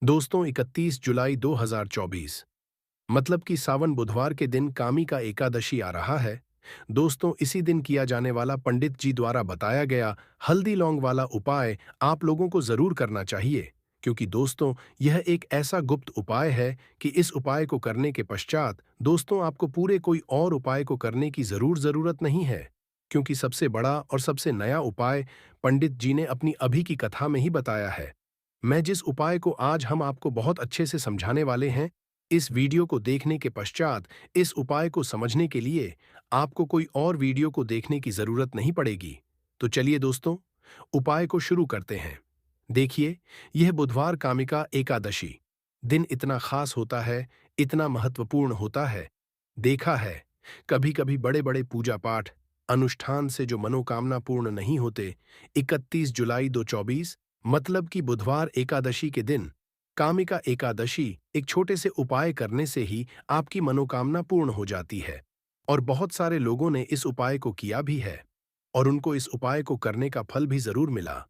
दोस्तों 31 जुलाई 2024 मतलब कि सावन बुधवार के दिन कामिका एकादशी आ रहा है। दोस्तों इसी दिन किया जाने वाला पंडित जी द्वारा बताया गया हल्दी लौंग वाला उपाय आप लोगों को जरूर करना चाहिए, क्योंकि दोस्तों यह एक ऐसा गुप्त उपाय है कि इस उपाय को करने के पश्चात दोस्तों आपको पूरे कोई और उपाय को करने की जरूरत नहीं है, क्योंकि सबसे बड़ा और सबसे नया उपाय पंडित जी ने अपनी अभी की कथा में ही बताया है। मैं जिस उपाय को आज हम आपको बहुत अच्छे से समझाने वाले हैं, इस वीडियो को देखने के पश्चात इस उपाय को समझने के लिए आपको कोई और वीडियो को देखने की जरूरत नहीं पड़ेगी। तो चलिए दोस्तों, उपाय को शुरू करते हैं। देखिए, यह बुधवार कामिका एकादशी दिन इतना खास होता है, इतना महत्वपूर्ण होता है। देखा है, कभी-कभी बड़े-बड़े पूजा पाठ, अनुष्ठान से जो मनोकामना पूर्ण नहीं होते, 31 जुलाई 2024 मतलब कि बुधवार एकादशी के दिन कामिका एकादशी एक छोटे से उपाय करने से ही आपकी मनोकामना पूर्ण हो जाती है। और बहुत सारे लोगों ने इस उपाय को किया भी है और उनको इस उपाय को करने का फल भी जरूर मिला।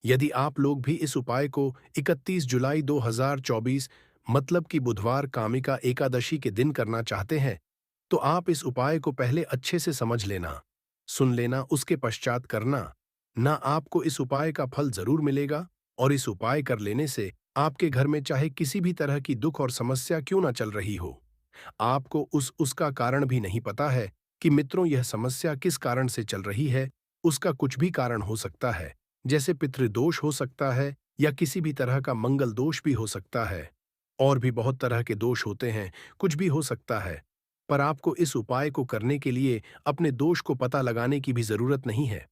यदि आप लोग भी इस उपाय को 31 जुलाई 2024 मतलब कि बुधवार कामिका एकादशी के दिन करना चाहते हैं, तो आप इस उपाय को पहले अच्छे से समझ लेना, सुन लेना, उसके पश्चात करना। ना आपको इस उपाय का फल जरूर मिलेगा, और इस उपाय कर लेने से आपके घर में चाहे किसी भी तरह की दुख और समस्या क्यों ना चल रही हो, आपको उसका कारण भी नहीं पता है कि मित्रों यह समस्या किस कारण से चल रही है। उसका कुछ भी कारण हो सकता है, जैसे पितृदोष हो सकता है या किसी भी तरह का मंगल दोष भी हो सकता है। और भी बहुत तरह के दोष होते हैं, कुछ भी हो सकता है। पर आपको इस उपाय को करने के लिए अपने दोष को पता लगाने की भी जरूरत नहीं है।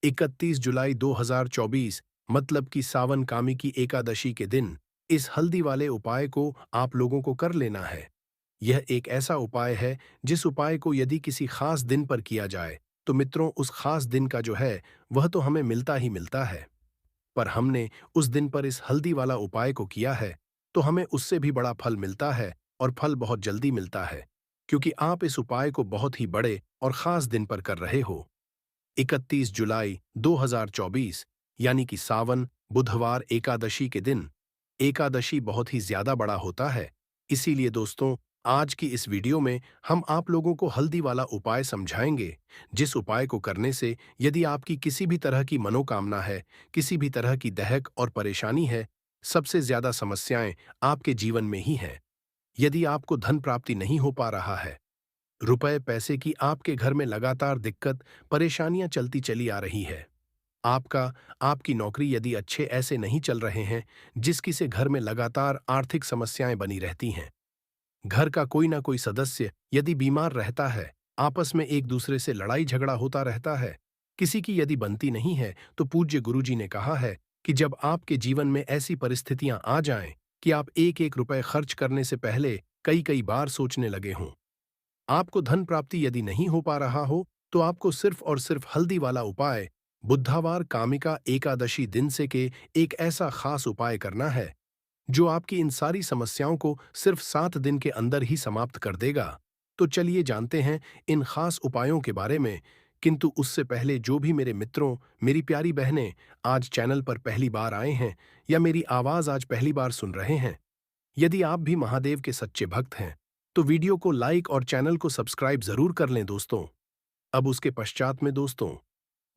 31 जुलाई 2024 मतलब कि सावन कामी की एकादशी के दिन इस हल्दी वाले उपाय को आप लोगों को कर लेना है। यह एक ऐसा उपाय है जिस उपाय को यदि किसी खास दिन पर किया जाए, तो मित्रों उस खास दिन का जो है वह तो हमें मिलता ही मिलता है। पर हमने उस दिन पर इस हल्दी वाला उपाय को किया है, तो हमें उससे भी बड़ा फल मिलता है, और फल बहुत जल्दी मिलता है, क्योंकि आप इस उपाय को बहुत ही बड़े और खास दिन पर कर रहे हो। 31 जुलाई 2024 यानी कि सावन बुधवार एकादशी के दिन। एकादशी बहुत ही ज्यादा बड़ा होता है। इसीलिए दोस्तों, आज की इस वीडियो में हम आप लोगों को हल्दी वाला उपाय समझाएंगे, जिस उपाय को करने से यदि आपकी किसी भी तरह की मनोकामना है, किसी भी तरह की दहक और परेशानी है, सबसे ज्यादा समस्याएं आपके जीवन में ही हैं। यदि आपको धन प्राप्ति नहीं हो पा रहा है, रुपए पैसे की आपके घर में लगातार दिक्कत परेशानियां चलती चली आ रही है, आपकी नौकरी यदि अच्छे ऐसे नहीं चल रहे हैं, जिसकी से घर में लगातार आर्थिक समस्याएं बनी रहती हैं, घर का कोई ना कोई सदस्य यदि बीमार रहता है, आपस में एक दूसरे से लड़ाई झगड़ा होता रहता है, किसी की यदि बनती नहीं है, तो पूज्य गुरुजी ने कहा है कि जब आपके जीवन में ऐसी परिस्थितियां आ जाएं कि आप एक एक रुपए खर्च करने से पहले कई कई बार सोचने लगे हों, आपको धन प्राप्ति यदि नहीं हो पा रहा हो, तो आपको सिर्फ और सिर्फ हल्दी वाला उपाय बुधवार कामिका एकादशी दिन से के एक ऐसा खास उपाय करना है जो आपकी इन सारी समस्याओं को सिर्फ 7 दिन के अंदर ही समाप्त कर देगा। तो चलिए जानते हैं इन खास उपायों के बारे में। किंतु उससे पहले जो भी मेरे मित्रों, मेरी प्यारी बहनें आज चैनल पर पहली बार आए हैं या मेरी आवाज आज पहली बार सुन रहे हैं, यदि आप भी महादेव के सच्चे भक्त हैं, तो वीडियो को लाइक और चैनल को सब्सक्राइब जरूर कर लें दोस्तों। अब उसके पश्चात में दोस्तों,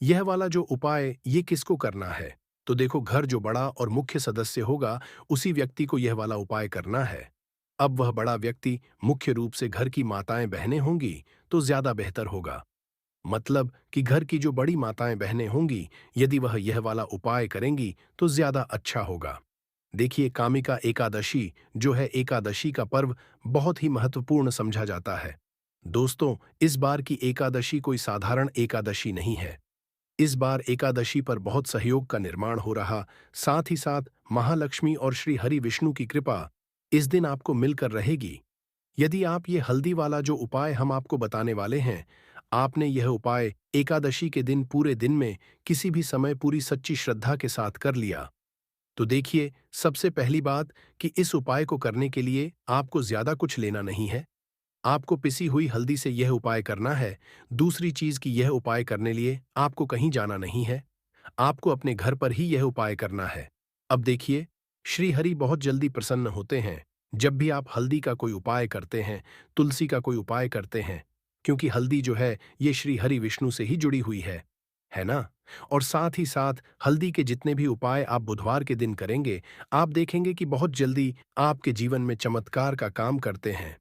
यह वाला जो उपाय ये किसको करना है, तो देखो घर जो बड़ा और मुख्य सदस्य होगा, उसी व्यक्ति को यह वाला उपाय करना है। अब वह बड़ा व्यक्ति मुख्य रूप से घर की माताएं बहनें होंगी, तो ज्यादा बेहतर होगा। मतलब कि घर की जो बड़ी माताएं बहनें होंगी, यदि वह यह वाला उपाय करेंगी तो ज्यादा अच्छा होगा। देखिए, कामिका एकादशी जो है एकादशी का पर्व बहुत ही महत्वपूर्ण समझा जाता है। दोस्तों, इस बार की एकादशी कोई साधारण एकादशी नहीं है। इस बार एकादशी पर बहुत सहयोग का निर्माण हो रहा, साथ ही साथ महालक्ष्मी और श्री हरि विष्णु की कृपा इस दिन आपको मिलकर रहेगी। यदि आप ये हल्दी वाला जो उपाय हम आपको बताने वाले हैं, आपने यह उपाय एकादशी के दिन पूरे दिन में किसी भी समय पूरी सच्ची श्रद्धा के साथ कर लिया, तो देखिए, सबसे पहली बात कि इस उपाय को करने के लिए आपको ज्यादा कुछ लेना नहीं है। आपको पिसी हुई हल्दी से यह उपाय करना है। दूसरी चीज कि यह उपाय करने लिए आपको कहीं जाना नहीं है, आपको अपने घर पर ही यह उपाय करना है। अब देखिए, श्रीहरि बहुत जल्दी प्रसन्न होते हैं जब भी आप हल्दी का कोई उपाय करते हैं, तुलसी का कोई उपाय करते हैं, क्योंकि हल्दी जो है ये श्री हरि विष्णु से ही जुड़ी हुई है ना? और साथ ही साथ हल्दी के जितने भी उपाय आप बुधवार के दिन करेंगे, आप देखेंगे कि बहुत जल्दी आपके जीवन में चमत्कार का काम करते हैं।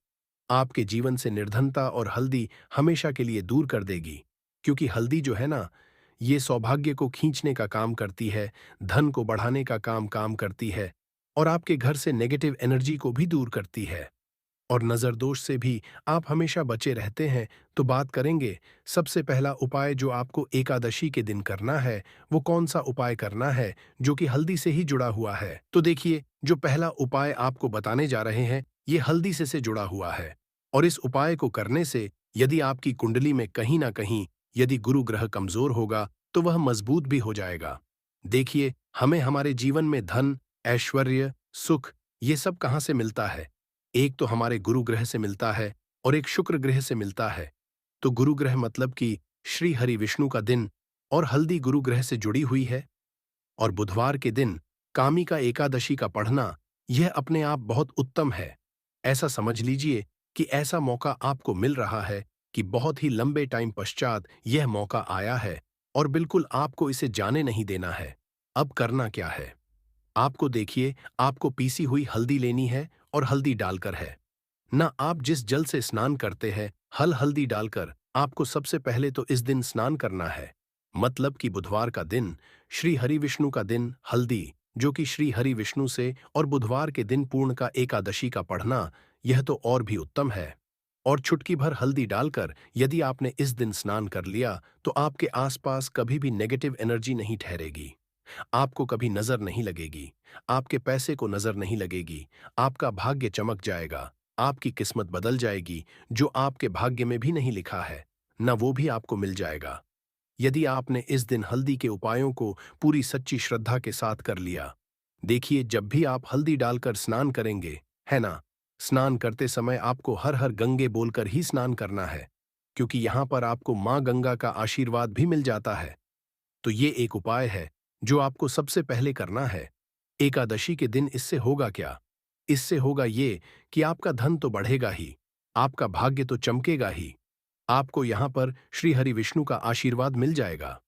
आपके जीवन से निर्धनता और हल्दी हमेशा के लिए दूर कर देगी, क्योंकि हल्दी जो है ना, ये सौभाग्य को खींचने का काम करती है, धन को बढ़ाने का काम करती है और आपके घर से नेगेटिव एनर्जी को भी दूर करती है। और नज़र दोष से भी आप हमेशा बचे रहते हैं। तो बात करेंगे, सबसे पहला उपाय जो आपको एकादशी के दिन करना है, वो कौन सा उपाय करना है जो कि हल्दी से ही जुड़ा हुआ है। तो देखिए, जो पहला उपाय आपको बताने जा रहे हैं, ये हल्दी से जुड़ा हुआ है। और इस उपाय को करने से यदि आपकी कुंडली में कहीं ना कहीं यदि गुरु ग्रह कमजोर होगा, तो वह मजबूत भी हो जाएगा। देखिए, हमें हमारे जीवन में धन, ऐश्वर्य, सुख, ये सब कहाँ से मिलता है? एक तो हमारे गुरु ग्रह से मिलता है और एक शुक्र ग्रह से मिलता है। तो गुरु ग्रह मतलब कि श्री हरि विष्णु का दिन, और हल्दी गुरु ग्रह से जुड़ी हुई है। और बुधवार के दिन कामी का एकादशी का पढ़ना, यह अपने आप बहुत उत्तम है। ऐसा समझ लीजिए कि ऐसा मौका आपको मिल रहा है कि बहुत ही लंबे टाइम पश्चात यह मौका आया है और बिल्कुल आपको इसे जाने नहीं देना है। अब करना क्या है? आपको देखिए, आपको पीसी हुई हल्दी लेनी है और हल्दी डालकर है ना, आप जिस जल से स्नान करते हैं, हल्दी डालकर आपको सबसे पहले तो इस दिन स्नान करना है। मतलब कि बुधवार का दिन, श्री हरि विष्णु का दिन, हल्दी जो कि श्री हरि विष्णु से, और बुधवार के दिन पूर्ण का एकादशी का पढ़ना, यह तो और भी उत्तम है। और चुटकी भर हल्दी डालकर यदि आपने इस दिन स्नान कर लिया, तो आपके आसपास कभी भी नेगेटिव एनर्जी नहीं ठहरेगी। आपको कभी नजर नहीं लगेगी, आपके पैसे को नजर नहीं लगेगी, आपका भाग्य चमक जाएगा, आपकी किस्मत बदल जाएगी। जो आपके भाग्य में भी नहीं लिखा है, न वो भी आपको मिल जाएगा, यदि आपने इस दिन हल्दी के उपायों को पूरी सच्ची श्रद्धा के साथ कर लिया। देखिए, जब भी आप हल्दी डालकर स्नान करेंगे, है ना, स्नान करते समय आपको हर हर गंगे बोलकर ही स्नान करना है, क्योंकि यहां पर आपको मां गंगा का आशीर्वाद भी मिल जाता है। तो ये एक उपाय है जो आपको सबसे पहले करना है। एकादशी के दिन इससे होगा क्या? इससे होगा ये कि आपका धन तो बढ़ेगा ही, आपका भाग्य तो चमकेगा ही, आपको यहां पर श्री हरि विष्णु का आशीर्वाद मिल जाएगा।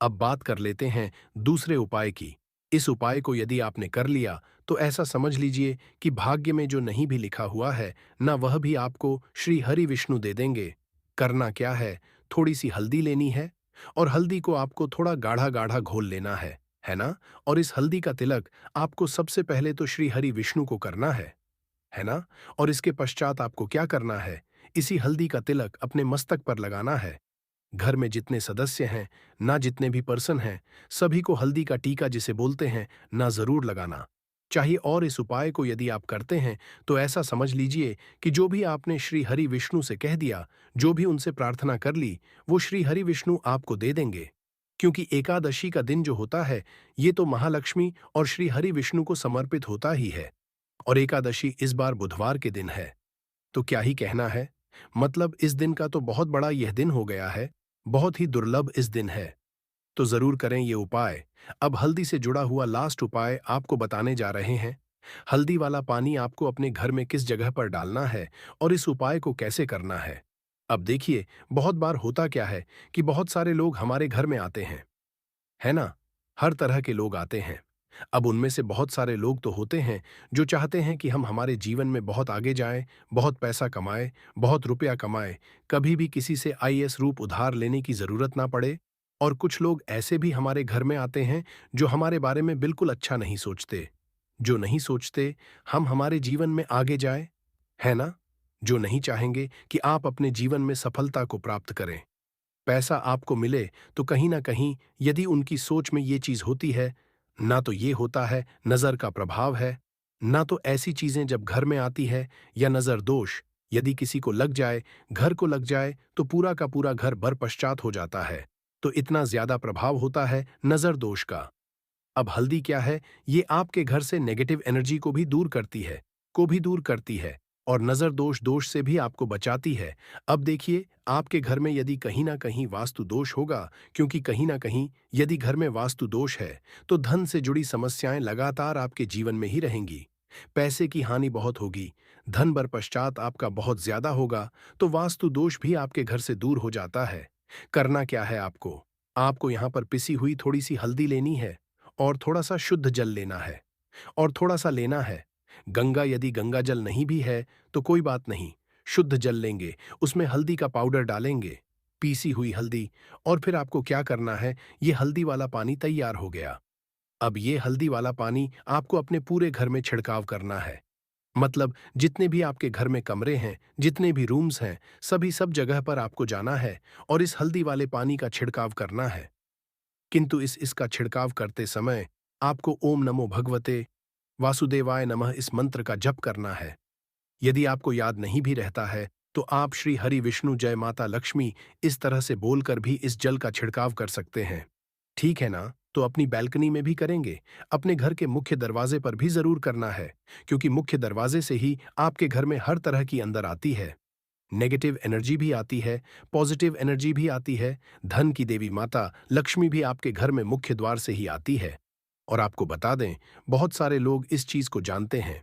अब बात कर लेते हैं दूसरे उपाय की। इस उपाय को यदि आपने कर लिया, तो ऐसा समझ लीजिए कि भाग्य में जो नहीं भी लिखा हुआ है, ना वह भी आपको श्री हरि विष्णु दे देंगे। करना क्या है? थोड़ी सी हल्दी लेनी है और हल्दी को आपको थोड़ा गाढ़ा गाढ़ा घोल लेना है ना? और इस हल्दी का तिलक आपको सबसे पहले तो श्री हरि विष्णु को करना है ना? और इसके पश्चात आपको क्या करना है? इसी हल्दी का तिलक अपने मस्तक पर लगाना है। घर में जितने सदस्य हैं, ना जितने भी पर्सन हैं, सभी को हल्दी का टीका जिसे बोलते हैं, ना जरूर लगाना चाहिए। और इस उपाय को यदि आप करते हैं, तो ऐसा समझ लीजिए कि जो भी आपने श्री हरि विष्णु से कह दिया, जो भी उनसे प्रार्थना कर ली, वो श्री हरि विष्णु आपको दे देंगे। क्योंकि एकादशी का दिन जो होता है, ये तो महालक्ष्मी और श्री हरि विष्णु को समर्पित होता ही है। और एकादशी इस बार बुधवार के दिन है, तो क्या ही कहना है। मतलब इस दिन का तो बहुत बड़ा यह दिन हो गया है, बहुत ही दुर्लभ इस दिन है। तो जरूर करें ये उपाय। अब हल्दी से जुड़ा हुआ लास्ट उपाय आपको बताने जा रहे हैं। हल्दी वाला पानी आपको अपने घर में किस जगह पर डालना है और इस उपाय को कैसे करना है। अब देखिए, बहुत बार होता क्या है कि बहुत सारे लोग हमारे घर में आते हैं, है ना? हर तरह के लोग आते हैं। अब उनमें से बहुत सारे लोग तो होते हैं जो चाहते हैं कि हम हमारे जीवन में बहुत आगे जाएं, बहुत पैसा कमाएं, बहुत रुपया कमाएं, कभी भी किसी से आईएएस रूप उधार लेने की जरूरत ना पड़े। और कुछ लोग ऐसे भी हमारे घर में आते हैं जो हमारे बारे में बिल्कुल अच्छा नहीं सोचते, जो नहीं सोचते हम हमारे जीवन में आगे जाए, है ना? जो नहीं चाहेंगे कि आप अपने जीवन में सफलता को प्राप्त करें, पैसा आपको मिले, तो कहीं ना कहीं यदि उनकी सोच में ये चीज होती है, ना तो ये होता है नजर का प्रभाव है, ना तो ऐसी चीजें जब घर में आती है, या नजर दोष यदि किसी को लग जाए, घर को लग जाए, तो पूरा का पूरा घर बरपश्चात हो जाता है। तो इतना ज्यादा प्रभाव होता है नजर दोष का। अब हल्दी क्या है? ये आपके घर से नेगेटिव एनर्जी को भी दूर करती है, और नज़र दोष दोष से भी आपको बचाती है। अब देखिए, आपके घर में यदि कहीं ना कहीं वास्तु दोष होगा, क्योंकि कहीं ना कहीं यदि घर में वास्तु दोष है, तो धन से जुड़ी समस्याएं लगातार आपके जीवन में ही रहेंगी। पैसे की हानि बहुत होगी, धन बर पश्चात आपका बहुत ज्यादा होगा, तो वास्तु दोष भी आपके घर से दूर हो जाता है। करना क्या है आपको? आपको यहाँ पर पिसी हुई थोड़ी सी हल्दी लेनी है, और थोड़ा सा शुद्ध जल लेना है, और थोड़ा सा लेना है गंगा। यदि गंगा जल नहीं भी है तो कोई बात नहीं, शुद्ध जल लेंगे, उसमें हल्दी का पाउडर डालेंगे, पीसी हुई हल्दी। और फिर आपको क्या करना है, ये हल्दी वाला पानी तैयार हो गया। अब ये हल्दी वाला पानी आपको अपने पूरे घर में छिड़काव करना है। मतलब जितने भी आपके घर में कमरे हैं, जितने भी रूम्स हैं, सभी सब जगह पर आपको जाना है और इस हल्दी वाले पानी का छिड़काव करना है। किंतु इसका छिड़काव करते समय आपको ओम नमो भगवते वासुदेवाय नमः इस मंत्र का जप करना है। यदि आपको याद नहीं भी रहता है, तो आप श्री हरि विष्णु जय माता लक्ष्मी इस तरह से बोलकर भी इस जल का छिड़काव कर सकते हैं। ठीक है ना? तो अपनी बैल्कनी में भी करेंगे, अपने घर के मुख्य दरवाजे पर भी जरूर करना है, क्योंकि मुख्य दरवाजे से ही आपके घर में हर तरह की अंदर आती है। नेगेटिव एनर्जी भी आती है, पॉजिटिव एनर्जी भी आती है। धन की देवी माता लक्ष्मी भी आपके घर में मुख्य द्वार से ही आती है। और आपको बता दें, बहुत सारे लोग इस चीज को जानते हैं,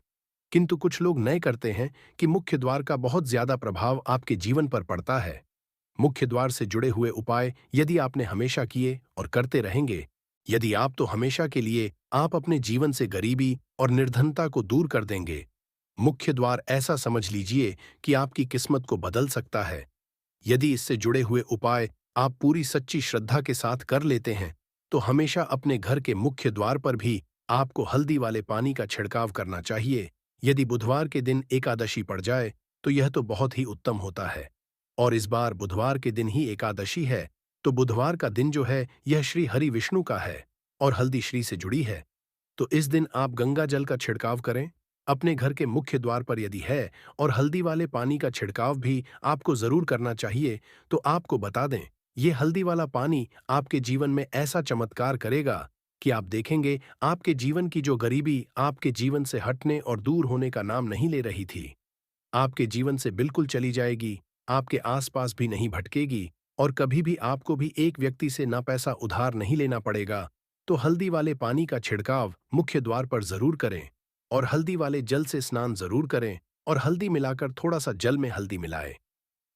किंतु कुछ लोग नए करते हैं कि मुख्य द्वार का बहुत ज्यादा प्रभाव आपके जीवन पर पड़ता है। मुख्य द्वार से जुड़े हुए उपाय यदि आपने हमेशा किए और करते रहेंगे, यदि आप तो हमेशा के लिए आप अपने जीवन से गरीबी और निर्धनता को दूर कर देंगे। मुख्य द्वार ऐसा समझ लीजिए कि आपकी किस्मत को बदल सकता है। यदि इससे जुड़े हुए उपाय आप पूरी सच्ची श्रद्धा के साथ कर लेते हैं, तो हमेशा अपने घर के मुख्य द्वार पर भी आपको हल्दी वाले पानी का छिड़काव करना चाहिए। यदि बुधवार के दिन एकादशी पड़ जाए, तो यह तो बहुत ही उत्तम होता है। और इस बार बुधवार के दिन ही एकादशी है, तो बुधवार का दिन जो है यह श्री हरि विष्णु का है और हल्दी श्री से जुड़ी है। तो इस दिन आप गंगा जल का छिड़काव करें अपने घर के मुख्य द्वार पर यदि है, और हल्दी वाले पानी का छिड़काव भी आपको जरूर करना चाहिए। तो आपको बता दें, ये हल्दी वाला पानी आपके जीवन में ऐसा चमत्कार करेगा कि आप देखेंगे आपके जीवन की जो गरीबी आपके जीवन से हटने और दूर होने का नाम नहीं ले रही थी, आपके जीवन से बिल्कुल चली जाएगी, आपके आसपास भी नहीं भटकेगी, और कभी भी आपको भी एक व्यक्ति से ना पैसा उधार नहीं लेना पड़ेगा। तो हल्दी वाले पानी का छिड़काव मुख्य द्वार पर जरूर करें, और हल्दी वाले जल से स्नान जरूर करें, और हल्दी मिलाकर थोड़ा सा जल में हल्दी मिलाएं,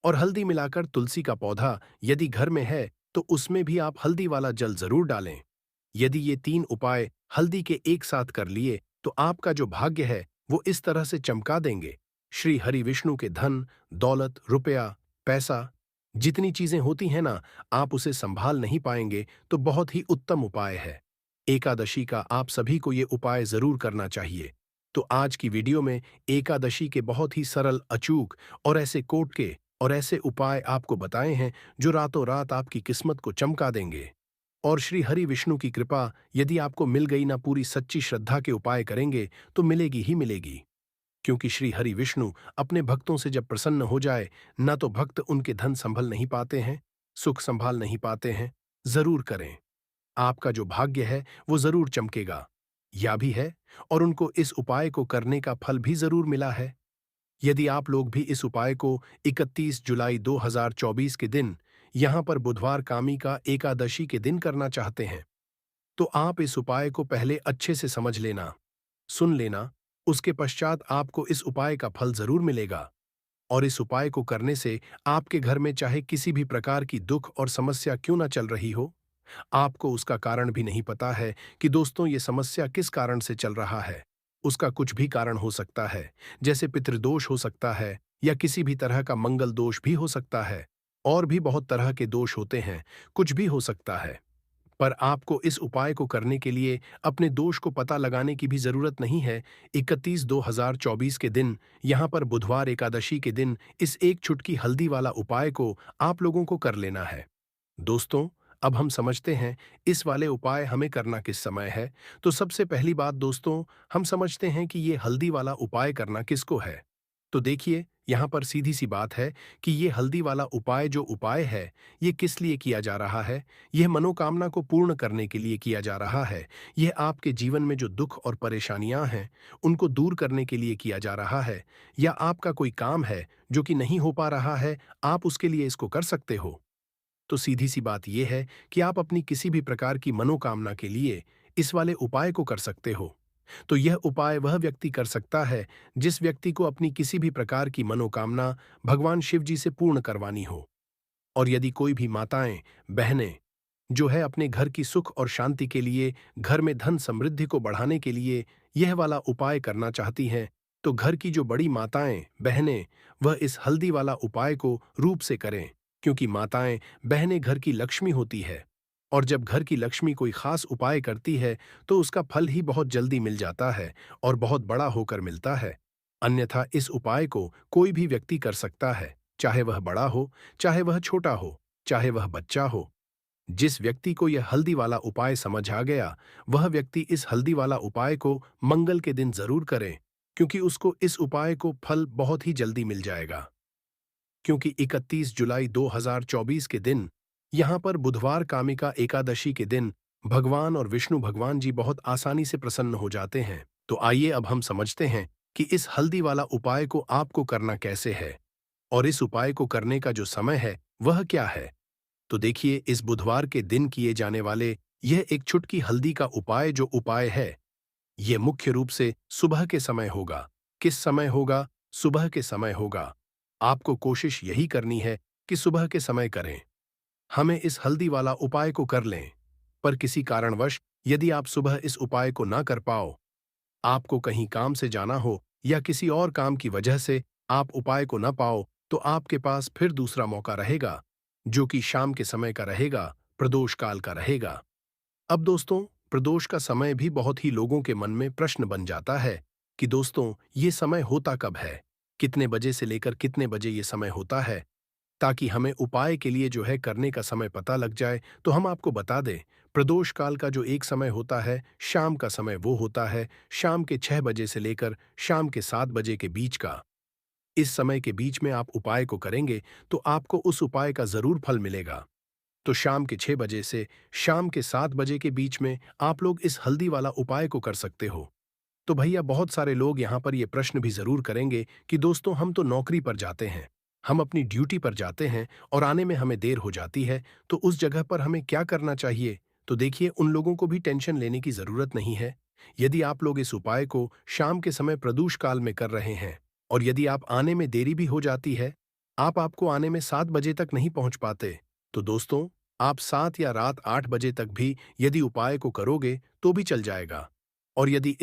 और हल्दी मिलाकर तुलसी का पौधा यदि घर में है तो उसमें भी आप हल्दी वाला जल जरूर डालें। यदि ये तीन उपाय हल्दी के एक साथ कर लिए, तो आपका जो भाग्य है वो इस तरह से चमका देंगे। श्री हरि विष्णु के धन, दौलत, रुपया, पैसा, जितनी चीजें होती हैं ना, आप उसे संभाल नहीं पाएंगे। तो बहुत ही उत्तम उपाय है। एकादशी का आप सभी को ये उपाय जरूर करना चाहिए। तो आज की वीडियो में एकादशी के बहुत ही सरल, अचूक और ऐसे कोट के और ऐसे उपाय आपको बताए हैं जो रातों रात आपकी किस्मत को चमका देंगे। और श्री हरि विष्णु की कृपा यदि आपको मिल गई ना, पूरी सच्ची श्रद्धा के उपाय करेंगे तो मिलेगी ही मिलेगी। क्योंकि श्री हरि विष्णु अपने भक्तों से जब प्रसन्न हो जाए, न तो भक्त उनके धन संभल नहीं पाते हैं, सुख संभाल नहीं पाते हैं। जरूर करें, आपका जो भाग्य है वो जरूर चमकेगा। या भी है, और उनको इस उपाय को करने का फल भी जरूर मिला है। यदि आप लोग भी इस उपाय को 31 जुलाई 2024 के दिन यहां पर बुधवार कामी का एकादशी के दिन करना चाहते हैं, तो आप इस उपाय को पहले अच्छे से समझ लेना, सुन लेना। उसके पश्चात आपको इस उपाय का फल जरूर मिलेगा। और इस उपाय को करने से आपके घर में चाहे किसी भी प्रकार की दुख और समस्या क्यों ना चल रही हो, आपको उसका कारण भी नहीं पता है कि दोस्तों ये समस्या किस कारण से चल रहा है। उसका कुछ भी कारण हो सकता है, जैसे पितृदोष हो सकता है, या किसी भी तरह का मंगल दोष भी हो सकता है। और भी बहुत तरह के दोष होते हैं, कुछ भी हो सकता है। पर आपको इस उपाय को करने के लिए अपने दोष को पता लगाने की भी जरूरत नहीं है। 31/2/2024 के दिन यहाँ पर बुधवार एकादशी के दिन इस एक चुटकी हल्दी वाला उपाय को आप लोगों को कर लेना है। दोस्तों, अब हम समझते हैं इस वाले उपाय हमें करना किस समय है। तो सबसे पहली बात दोस्तों, हम समझते हैं कि ये हल्दी वाला उपाय करना किसको है। तो देखिए, यहाँ पर सीधी सी बात है कि ये हल्दी वाला उपाय जो उपाय है, ये किस लिए किया जा रहा है? यह मनोकामना को पूर्ण करने के लिए किया जा रहा है। यह आपके जीवन में जो दुख और परेशानियां हैं, उनको दूर करने के लिए किया जा रहा है। या आपका कोई काम है जो कि नहीं हो पा रहा है, आप उसके लिए इसको कर सकते हो। तो सीधी सी बात यह है कि आप अपनी किसी भी प्रकार की मनोकामना के लिए इस वाले उपाय को कर सकते हो। तो यह उपाय वह व्यक्ति कर सकता है जिस व्यक्ति को अपनी किसी भी प्रकार की मनोकामना भगवान शिव जी से पूर्ण करवानी हो। और यदि कोई भी माताएं, बहनें जो है अपने घर की सुख और शांति के लिए, घर में धन समृद्धि को बढ़ाने के लिए यह वाला उपाय करना चाहती हैं, तो घर की जो बड़ी माताएं, बहनें, वह इस हल्दी वाला उपाय को रूप से करें। क्योंकि माताएं, बहनें घर की लक्ष्मी होती है। और जब घर की लक्ष्मी कोई खास उपाय करती है, तो उसका फल ही बहुत जल्दी मिल जाता है और बहुत बड़ा होकर मिलता है। अन्यथा इस उपाय को कोई भी व्यक्ति कर सकता है, चाहे वह बड़ा हो, चाहे वह छोटा हो, चाहे वह बच्चा हो। जिस व्यक्ति को यह हल्दी वाला उपाय समझ आ गया, वह व्यक्ति इस हल्दी वाला उपाय को मंगल के दिन जरूर करे, क्योंकि उसको इस उपाय को फल बहुत ही जल्दी मिल जाएगा। क्योंकि 31 जुलाई 2024 के दिन, यहाँ पर बुधवार कामिका एकादशी के दिन, भगवान और विष्णु भगवान जी बहुत आसानी से प्रसन्न हो जाते हैं। तो आइए अब हम समझते हैं कि इस हल्दी वाला उपाय को आपको करना कैसे है, और इस उपाय को करने का जो समय है, वह क्या है। तो देखिए, इस बुधवार के दिन किए जाने वाले यह एक चुटकी हल्दी का उपाय जो उपाय है, यह मुख्य रूप से सुबह के समय होगा। किस समय होगा? सुबह के समय होगा। आपको कोशिश यही करनी है कि सुबह के समय करें। हमें इस हल्दी वाला उपाय को कर लें। पर किसी कारणवश यदि आप सुबह इस उपाय को ना कर पाओ, आपको कहीं काम से जाना हो या किसी और काम की वजह से आप उपाय को ना पाओ, तो आपके पास फिर दूसरा मौका रहेगा, जो कि शाम के समय का रहेगा, प्रदोष काल का रहेगा। अब दोस्तों, प्रदोष का समय भी बहुत ही लोगों के मन में प्रश्न बन जाता है कि दोस्तों, ये समय होता कब है? कितने बजे से लेकर कितने बजे ये समय होता है? ताकि हमें उपाय के लिए जो है करने का समय पता लग जाए, तो हम आपको बता दें, प्रदोष काल का जो एक समय होता है, शाम का समय वो होता है शाम के 6 बजे से लेकर शाम के 7 बजे के बीच का। इस समय के बीच में आप उपाय को करेंगे, तो आपको उस उपाय का जरूर फल मिलेगा। तो शाम के 6 बजे से शाम के 7 बजे के बीच में आप लोग इस हल्दी वाला उपाय को कर सकते हो। तो भैया, बहुत सारे लोग यहाँ पर ये प्रश्न भी जरूर करेंगे कि दोस्तों, हम तो नौकरी पर जाते हैं, हम अपनी ड्यूटी पर जाते हैं और आने में हमें देर हो जाती है, तो उस जगह पर हमें क्या करना चाहिए? तो देखिए, उन लोगों को भी टेंशन लेने की जरूरत नहीं है। यदि आप लोग इस उपाय को शाम के समय प्रदोष काल में कर रहे हैं, और यदि आप आने में देरी भी हो जाती है, आपको आने में 7 बजे तक नहीं पहुंच पाते, तो दोस्तों, आप 7 या रात 8 बजे तक भी यदि उपाय को करोगे, तो भी चल जाएगा। और यदि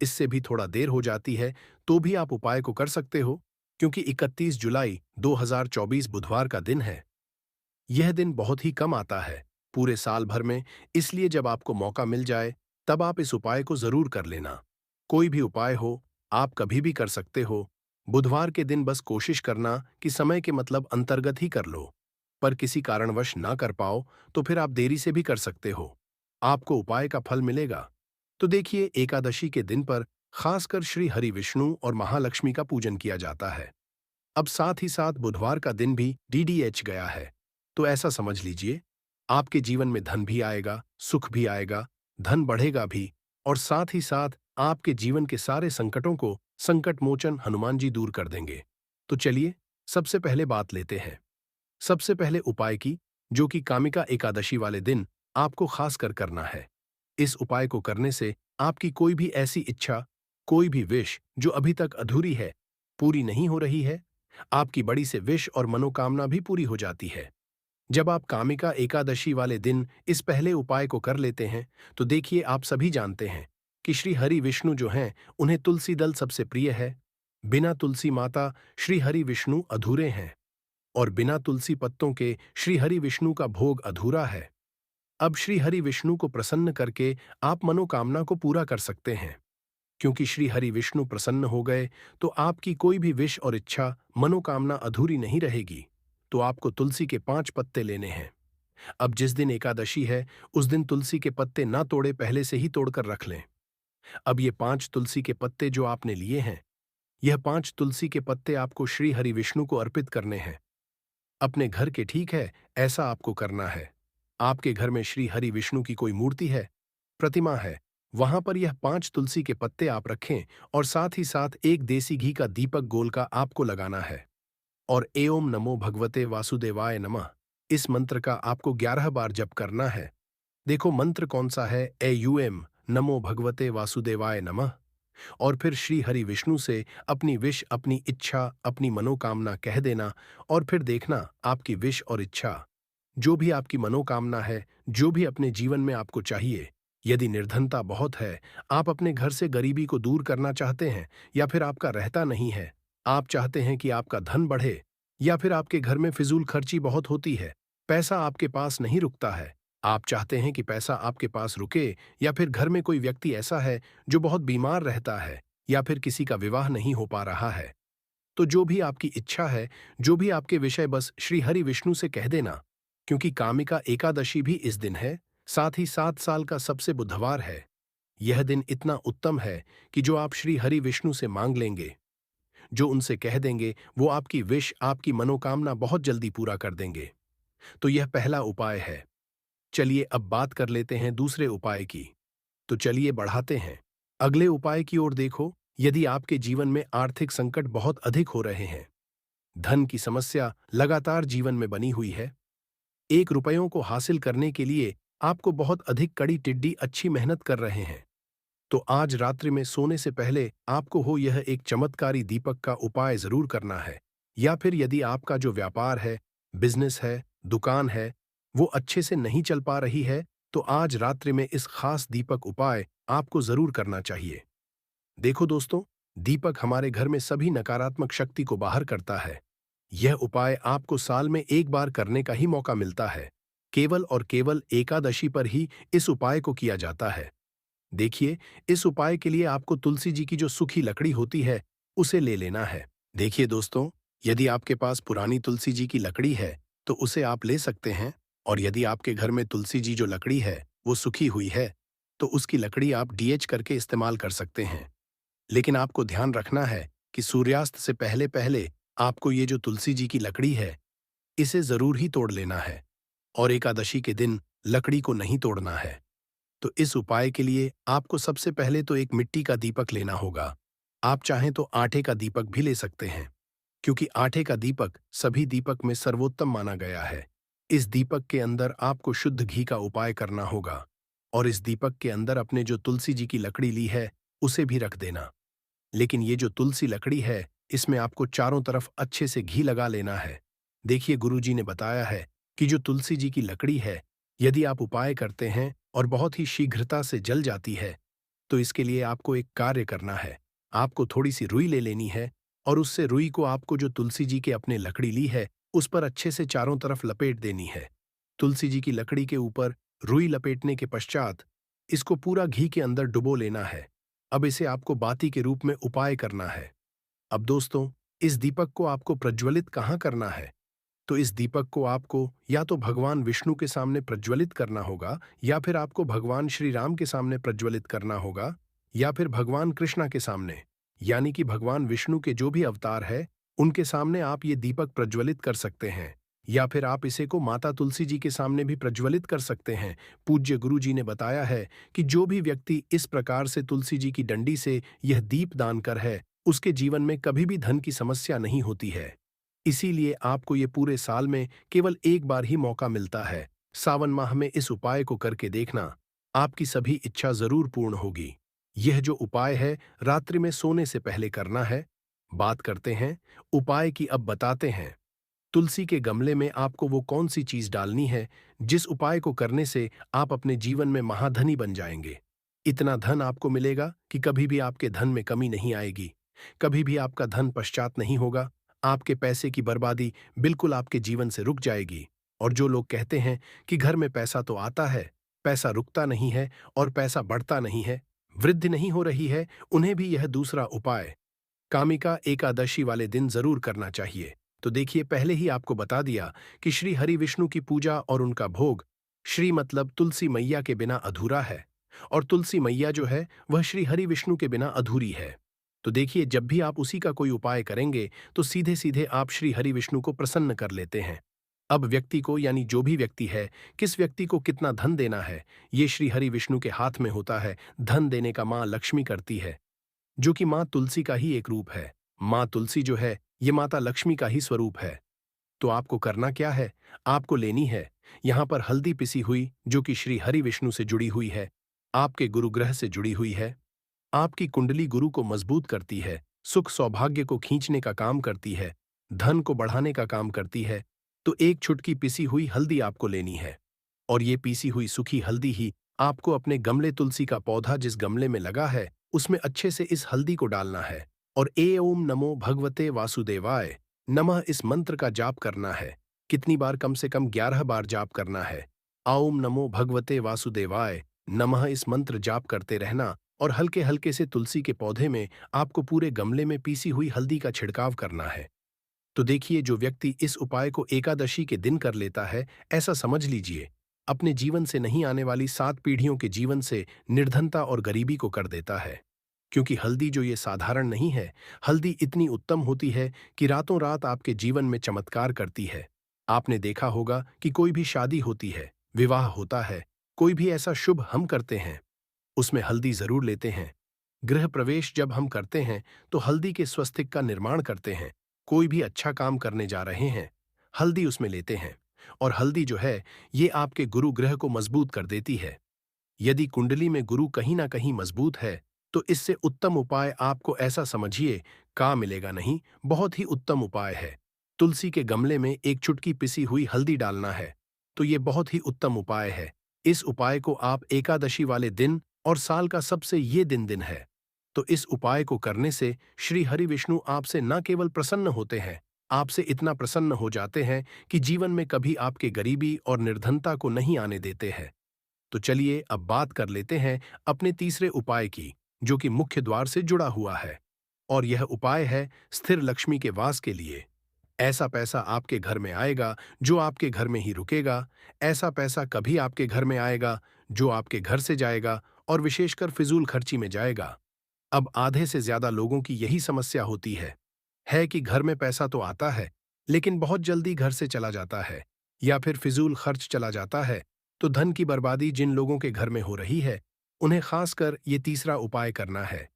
इससे भी थोड़ा देर हो जाती है, तो भी आप उपाय को कर सकते हो, क्योंकि 31 जुलाई 2024 बुधवार का दिन है। यह दिन बहुत ही कम आता है पूरे साल भर में, इसलिए जब आपको मौका मिल जाए, तब आप इस उपाय को जरूर कर लेना। कोई भी उपाय हो, आप कभी भी कर सकते हो। बुधवार के दिन बस कोशिश करना कि समय के मतलब अंतर्गत ही कर लो। पर किसी कारणवश ना कर पाओ, तो फिर आप देरी से भी कर सकते हो। आपको उपाय का फल मिलेगा। तो देखिए, एकादशी के दिन पर खासकर श्री हरि विष्णु और महालक्ष्मी का पूजन किया जाता है। अब साथ ही साथ बुधवार का दिन भी डीडीएच गया है। तो ऐसा समझ लीजिए, आपके जीवन में धन भी आएगा, सुख भी आएगा, धन बढ़ेगा भी, और साथ ही साथ आपके जीवन के सारे संकटों को संकट मोचन हनुमान जी दूर कर देंगे। तो चलिए, सबसे पहले बात लेते हैं। सबसे पहले उपाय की, जो कि कामिका एकादशी वाले दिन आपको खास कर करना है। इस उपाय को करने से आपकी कोई भी ऐसी इच्छा, कोई भी विश जो अभी तक अधूरी है, पूरी नहीं हो रही है, आपकी बड़ी से विश और मनोकामना भी पूरी हो जाती है। जब आप कामिका एकादशी वाले दिन इस पहले उपाय को कर लेते हैं, तो देखिए, आप सभी जानते हैं कि श्री हरि विष्णु जो हैं, उन्हें तुलसी दल सबसे प्रिय है। बिना तुलसी माता श्री हरि विष्णु अधूरे हैं, और बिना तुलसी पत्तों के श्री हरि विष्णु का भोग अधूरा है। अब श्री हरि विष्णु को प्रसन्न करके आप मनोकामना को पूरा कर सकते हैं। क्योंकि श्री हरि विष्णु प्रसन्न हो गए, तो आपकी कोई भी विश और इच्छा, मनोकामना अधूरी नहीं रहेगी। तो आपको तुलसी के 5 पत्ते लेने हैं। अब जिस दिन एकादशी है, उस दिन तुलसी के पत्ते ना तोड़े, पहले से ही तोड़कर रख लें। अब ये 5 तुलसी के पत्ते जो आपने लिए हैं, यह 5 तुलसी के पत्ते आपको श्री हरि विष्णु को अर्पित करने हैं। अपने घर के ठीक है, ऐसा आपको करना है। आपके घर में श्री हरि विष्णु की कोई मूर्ति है, प्रतिमा है, वहां पर यह 5 तुलसी के पत्ते आप रखें और साथ ही साथ एक देसी घी का दीपक गोल का आपको लगाना है। और एओम नमो भगवते वासुदेवाय नमः, इस मंत्र का आपको 11 बार जप करना है। देखो मंत्र कौन सा है, एयूएम नमो भगवते वासुदेवाय नमः। और फिर श्री हरि विष्णु से अपनी विश, अपनी इच्छा, अपनी मनोकामना कह देना और फिर देखना आपकी विश और इच्छा, जो भी आपकी मनोकामना है, जो भी अपने जीवन में आपको चाहिए। यदि निर्धनता बहुत है, आप अपने घर से गरीबी को दूर करना चाहते हैं, या फिर आपका रहता नहीं है, आप चाहते हैं कि आपका धन बढ़े, या फिर आपके घर में फिजूल खर्ची बहुत होती है, पैसा आपके पास नहीं रुकता है, आप चाहते हैं कि पैसा आपके पास रुके, या फिर घर में कोई व्यक्ति ऐसा है जो बहुत बीमार रहता है, या फिर किसी का विवाह नहीं हो पा रहा है, तो जो भी आपकी इच्छा है, जो भी आपके विषय, बस श्री हरि विष्णु से कह देना। क्योंकि कामिका एकादशी भी इस दिन है, साथ ही 7 साल का सबसे बुधवार है। यह दिन इतना उत्तम है कि जो आप श्री हरि विष्णु से मांग लेंगे, जो उनसे कह देंगे, वो आपकी विश, आपकी मनोकामना बहुत जल्दी पूरा कर देंगे। तो यह पहला उपाय है। चलिए अब बात कर लेते हैं दूसरे उपाय की। तो चलिए बढ़ाते हैं। अगले उपाय की ओर देखो। यदि आपके जीवन में आर्थिक संकट बहुत अधिक हो रहे हैं, धन की समस्या लगातार जीवन में बनी हुई है, 1 रुपयों को हासिल करने के लिए आपको बहुत अधिक कड़ी टिड्डी अच्छी मेहनत कर रहे हैं, तो आज रात्रि में सोने से पहले आपको हो यह एक चमत्कारी दीपक का उपाय जरूर करना है। या फिर यदि आपका जो व्यापार है, बिजनेस है, दुकान है, वो अच्छे से नहीं चल पा रही है, तो आज रात्रि में इस खास दीपक उपाय आपको जरूर करना चाहिए। देखो दोस्तों, दीपक हमारे घर में सभी नकारात्मक शक्ति को बाहर करता है। यह उपाय आपको साल में एक बार करने का ही मौका मिलता है। केवल और केवल एकादशी पर ही इस उपाय को किया जाता है। देखिए, इस उपाय के लिए आपको तुलसी जी की जो सूखी लकड़ी होती है, उसे ले लेना है। देखिए दोस्तों, यदि आपके पास पुरानी तुलसी जी की लकड़ी है, तो उसे आप ले सकते हैं। और यदि आपके घर में तुलसी जी जो लकड़ी है, वो सूखी हुई है, तो उसकी लकड़ी आप डीएच करके इस्तेमाल कर सकते हैं। लेकिन आपको ध्यान रखना है कि सूर्यास्त से पहले पहले आपको ये जो तुलसी जी की लकड़ी है, इसे जरूर ही तोड़ लेना है। और एकादशी के दिन लकड़ी को नहीं तोड़ना है। तो इस उपाय के लिए आपको सबसे पहले तो एक मिट्टी का दीपक लेना होगा। आप चाहें तो आटे का दीपक भी ले सकते हैं, क्योंकि आटे का दीपक सभी दीपक में सर्वोत्तम माना गया है। इस दीपक के अंदर आपको शुद्ध घी का उपाय करना होगा, और इस दीपक के अंदर अपने जो तुलसी जी की लकड़ी ली है, उसे भी रख देना। लेकिन ये जो तुलसी लकड़ी है, इसमें आपको चारों तरफ अच्छे से घी लगा लेना है। देखिए, गुरुजी ने बताया है कि जो तुलसी जी की लकड़ी है, यदि आप उपाय करते हैं और बहुत ही शीघ्रता से जल जाती है, तो इसके लिए आपको एक कार्य करना है। आपको थोड़ी सी रुई ले लेनी है, और उससे रुई को आपको जो तुलसी जी के अपने लकड़ी ली है, उस पर अच्छे से चारों तरफ लपेट देनी है। तुलसी जी की लकड़ी के ऊपर रुई लपेटने के पश्चात इसको पूरा घी के अंदर डुबो लेना है। अब इसे आपको बाती के रूप में उपाय करना है। अब दोस्तों, इस दीपक को आपको प्रज्वलित कहाँ करना है? तो इस दीपक को आपको या तो भगवान विष्णु के सामने प्रज्वलित करना होगा, या फिर आपको भगवान श्री राम के सामने प्रज्वलित करना होगा, या फिर भगवान कृष्णा के सामने, यानी कि भगवान विष्णु के जो भी अवतार है, उनके सामने आप ये दीपक प्रज्वलित कर सकते हैं। या फिर आप इसे को माता तुलसी जी के सामने भी प्रज्वलित कर सकते हैं। पूज्य गुरु जी ने बताया है कि जो भी व्यक्ति इस प्रकार से तुलसी जी की डंडी से यह दीप दान कर है, उसके जीवन में कभी भी धन की समस्या नहीं होती है। इसीलिए आपको ये पूरे साल में केवल एक बार ही मौका मिलता है। सावन माह में इस उपाय को करके देखना, आपकी सभी इच्छा जरूर पूर्ण होगी। यह जो उपाय है, रात्रि में सोने से पहले करना है। बात करते हैं उपाय की, अब बताते हैं। तुलसी के गमले में आपको वो कौन सी चीज डालनी है, जिस उपाय को करने से आप अपने जीवन में महाधनी बन जाएंगे। इतना धन आपको मिलेगा कि कभी भी आपके धन में कमी नहीं आएगी, कभी भी आपका धन पश्चात नहीं होगा, आपके पैसे की बर्बादी बिल्कुल आपके जीवन से रुक जाएगी। और जो लोग कहते हैं कि घर में पैसा तो आता है, पैसा रुकता नहीं है और पैसा बढ़ता नहीं है, वृद्धि नहीं हो रही है, उन्हें भी यह दूसरा उपाय कामिका एकादशी वाले दिन जरूर करना चाहिए। तो देखिए, पहले ही आपको बता दिया कि श्री हरि विष्णु की पूजा और उनका भोग, श्री मतलब तुलसी मैया के बिना अधूरा है, और तुलसी मैया जो है वह श्री हरि विष्णु के बिना अधूरी है। तो देखिए, जब भी आप उसी का कोई उपाय करेंगे तो सीधे सीधे आप श्री हरि विष्णु को प्रसन्न कर लेते हैं। अब व्यक्ति को, यानी जो भी व्यक्ति है, किस व्यक्ति को कितना धन देना है, ये श्री हरि विष्णु के हाथ में होता है। धन देने का माँ लक्ष्मी करती है, जो कि माँ तुलसी का ही एक रूप है। माँ तुलसी जो है, ये माता लक्ष्मी का ही स्वरूप है। तो आपको करना क्या है? आपको लेनी है यहाँ पर हल्दी पिसी हुई, जो कि श्री हरि विष्णु से जुड़ी हुई है, आपके गुरु ग्रह से जुड़ी हुई है, आपकी कुंडली गुरु को मजबूत करती है, सुख सौभाग्य को खींचने का काम करती है, धन को बढ़ाने का काम करती है। तो एक छुटकी पिसी हुई हल्दी आपको लेनी है, और ये पीसी हुई सूखी हल्दी ही आपको अपने गमले, तुलसी का पौधा जिस गमले में लगा है, उसमें अच्छे से इस हल्दी को डालना है, और ए ओम नमो भगवते वासुदेवाय नमः इस मंत्र का जाप करना है। कितनी बार? कम से कम 11 बार जाप करना है। ओम नमो भगवते वासुदेवाय नमः इस मंत्र जाप करते रहना, और हल्के हल्के से तुलसी के पौधे में आपको पूरे गमले में पीसी हुई हल्दी का छिड़काव करना है। तो देखिए, जो व्यक्ति इस उपाय को एकादशी के दिन कर लेता है, ऐसा समझ लीजिए, अपने जीवन से नहीं आने वाली 7 पीढ़ियों के जीवन से निर्धनता और गरीबी को कर देता है। क्योंकि हल्दी जो ये साधारण नहीं है, हल्दी इतनी उत्तम होती है कि रातों रात आपके जीवन में चमत्कार करती है। आपने देखा होगा कि कोई भी शादी होती है, विवाह होता है, कोई भी ऐसा शुभ हम करते हैं, उसमें हल्दी जरूर लेते हैं। गृह प्रवेश जब हम करते हैं तो हल्दी के स्वस्तिक का निर्माण करते हैं। कोई भी अच्छा काम करने जा रहे हैं, हल्दी उसमें लेते हैं। और हल्दी जो है, ये आपके गुरु ग्रह को मजबूत कर देती है। यदि कुंडली में गुरु कहीं ना कहीं मजबूत है, तो इससे उत्तम उपाय आपको ऐसा समझिए का मिलेगा नहीं, बहुत ही उत्तम उपाय है। तुलसी के गमले में एक चुटकी पिसी हुई हल्दी डालना है, तो ये बहुत ही उत्तम उपाय है। इस उपाय को आप एकादशी वाले दिन, और साल का सबसे ये दिन है, तो इस उपाय को करने से श्री हरि विष्णु आपसे न केवल प्रसन्न होते हैं, आपसे इतना प्रसन्न हो जाते हैं कि जीवन में कभी आपके गरीबी और निर्धनता को नहीं आने देते हैं। तो चलिए अब बात कर लेते हैं अपने तीसरे उपाय की, जो कि मुख्य द्वार से जुड़ा हुआ है। और यह उपाय है स्थिर लक्ष्मी के वास के लिए। ऐसा पैसा आपके घर में आएगा जो आपके घर में ही रुकेगा। ऐसा पैसा कभी आपके घर में आएगा जो आपके घर से जाएगा, और विशेषकर फिजूल खर्ची में जाएगा। अब आधे से ज्यादा लोगों की यही समस्या होती है कि घर में पैसा तो आता है, लेकिन बहुत जल्दी घर से चला जाता है, या फिर फिजूल खर्च चला जाता है। तो धन की बर्बादी जिन लोगों के घर में हो रही है, उन्हें खासकर ये तीसरा उपाय करना है।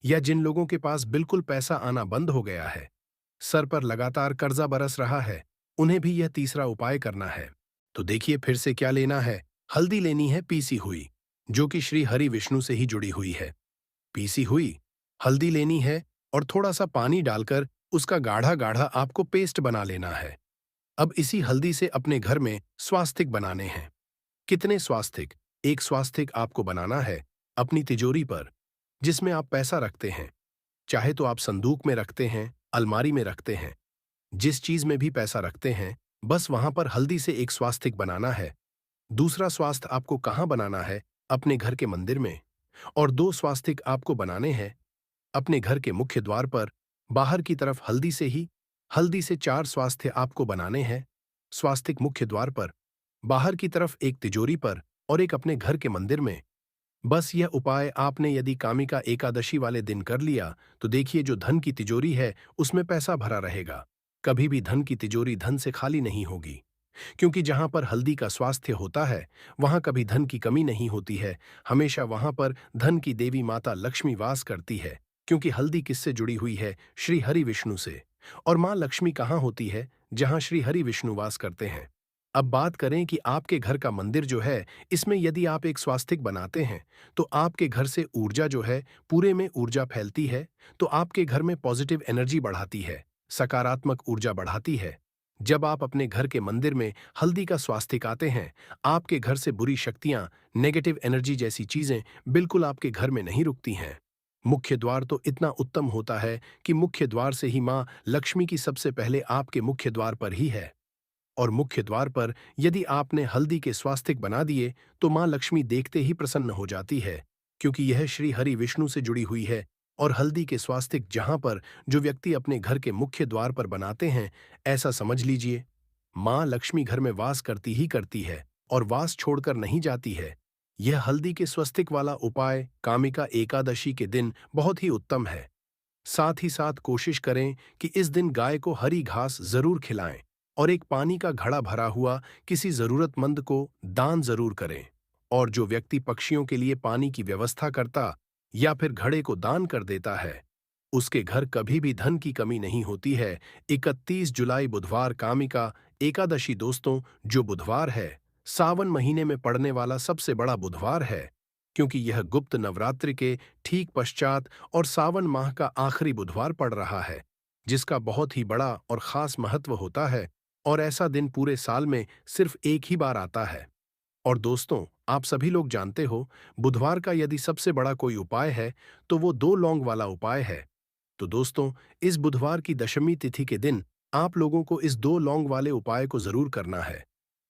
या जिन लोगों के पास बिल्कुल पैसा आना बंद हो गया है, सर पर लगातार कर्जा बरस रहा है, उन्हें भी यह तीसरा उपाय करना है। तो देखिए फिर से क्या लेना है। हल्दी लेनी है पीसी हुई, जो कि श्री हरि विष्णु से ही जुड़ी हुई है। पीसी हुई हल्दी लेनी है, और थोड़ा सा पानी डालकर उसका गाढ़ा गाढ़ा आपको पेस्ट बना लेना है। अब इसी हल्दी से अपने घर में स्वास्तिक बनाने हैं। कितने स्वास्तिक? एक स्वास्तिक आपको बनाना है अपनी तिजोरी पर, जिसमें आप पैसा रखते हैं। चाहे तो आप संदूक में रखते हैं, अलमारी में रखते हैं, जिस चीज में भी पैसा रखते हैं, बस वहां पर हल्दी से एक स्वास्तिक बनाना है। दूसरा स्वास्थ्य आपको कहाँ बनाना है? अपने घर के मंदिर में। और 2 स्वास्तिक आपको बनाने हैं अपने घर के मुख्य द्वार पर, बाहर की तरफ हल्दी से ही। हल्दी से 4 स्वास्थ्य आपको बनाने हैं। स्वास्तिक मुख्य द्वार पर, बाहर की तरफ एक तिजोरी पर, और एक अपने घर के मंदिर में। बस यह उपाय आपने यदि कामिका एकादशी वाले दिन कर लिया, तो देखिए जो धन की तिजोरी है, उसमें पैसा भरा रहेगा। कभी भी धन की तिजोरी धन से खाली नहीं होगी। क्योंकि जहां पर हल्दी का स्वास्थ्य होता है, वहां कभी धन की कमी नहीं होती है। हमेशा वहां पर धन की देवी माता लक्ष्मी वास करती है। क्योंकि हल्दी किससे जुड़ी हुई है? श्री हरि विष्णु से। और मां लक्ष्मी कहाँ होती है? जहां श्री हरि विष्णु वास करते हैं। अब बात करें कि आपके घर का मंदिर जो है, इसमें यदि आप एक स्वास्तिक बनाते हैं, तो आपके घर से ऊर्जा जो है, पूरे में ऊर्जा फैलती है। तो आपके घर में पॉजिटिव एनर्जी बढ़ाती है, सकारात्मक ऊर्जा बढ़ाती है। जब आप अपने घर के मंदिर में हल्दी का स्वास्तिक आते हैं, आपके घर से बुरी शक्तियां, नेगेटिव एनर्जी जैसी चीजें बिल्कुल आपके घर में नहीं रुकती हैं। मुख्य द्वार तो इतना उत्तम होता है कि मुख्य द्वार से ही मां लक्ष्मी की सबसे पहले आपके मुख्य द्वार पर ही है। और मुख्य द्वार पर यदि आपने हल्दी के स्वास्तिक बना दिए, तो मां लक्ष्मी देखते ही प्रसन्न हो जाती है। क्योंकि यह श्री हरि विष्णु से जुड़ी हुई है। और हल्दी के स्वास्तिक जहां पर जो व्यक्ति अपने घर के मुख्य द्वार पर बनाते हैं, ऐसा समझ लीजिए मां लक्ष्मी घर में वास करती ही करती है, और वास छोड़कर नहीं जाती है। यह हल्दी के स्वस्तिक वाला उपाय कामिका एकादशी के दिन बहुत ही उत्तम है। साथ ही साथ कोशिश करें कि इस दिन गाय को हरी घास जरूर खिलाएं और एक पानी का घड़ा भरा हुआ किसी जरूरतमंद को दान जरूर करें। और जो व्यक्ति पक्षियों के लिए पानी की व्यवस्था करता या फिर घड़े को दान कर देता है, उसके घर कभी भी धन की कमी नहीं होती है। 31 जुलाई बुधवार कामिका एकादशी दोस्तों, जो बुधवार है सावन महीने में पड़ने वाला सबसे बड़ा बुधवार है, क्योंकि यह गुप्त नवरात्रि के ठीक पश्चात और सावन माह का आखिरी बुधवार पड़ रहा है, जिसका बहुत ही बड़ा और खास महत्व होता है। और ऐसा दिन पूरे साल में सिर्फ एक ही बार आता है। और दोस्तों, आप सभी लोग जानते हो, बुधवार का यदि सबसे बड़ा कोई उपाय है तो वो 2 लौंग वाला उपाय है। तो दोस्तों, इस बुधवार की दशमी तिथि के दिन आप लोगों को इस 2 लौंग वाले उपाय को जरूर करना है।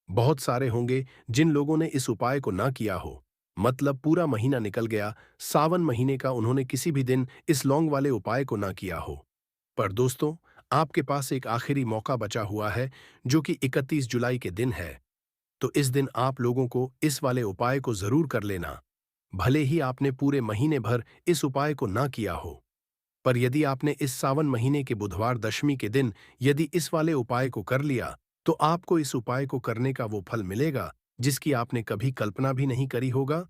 बहुत सारे होंगे जिन लोगों ने इस उपाय को ना किया हो, मतलब पूरा महीना निकल गया, सावन महीने का उन्होंने किसी भी दिन इस लौंग वाले उपाय को ना किया हो। पर दोस्तों, आपके पास एक आखिरी मौका बचा हुआ है, जो कि 31 जुलाई के दिन है। तो इस दिन आप लोगों को इस वाले उपाय को जरूर कर लेना, भले ही आपने पूरे महीने भर इस उपाय को ना किया हो। पर यदि आपने इस सावन महीने के बुधवार दशमी के दिन यदि इस वाले उपाय को कर लिया, तो आपको इस उपाय को करने का वो फल मिलेगा जिसकी आपने कभी कल्पना भी नहीं करी होगा।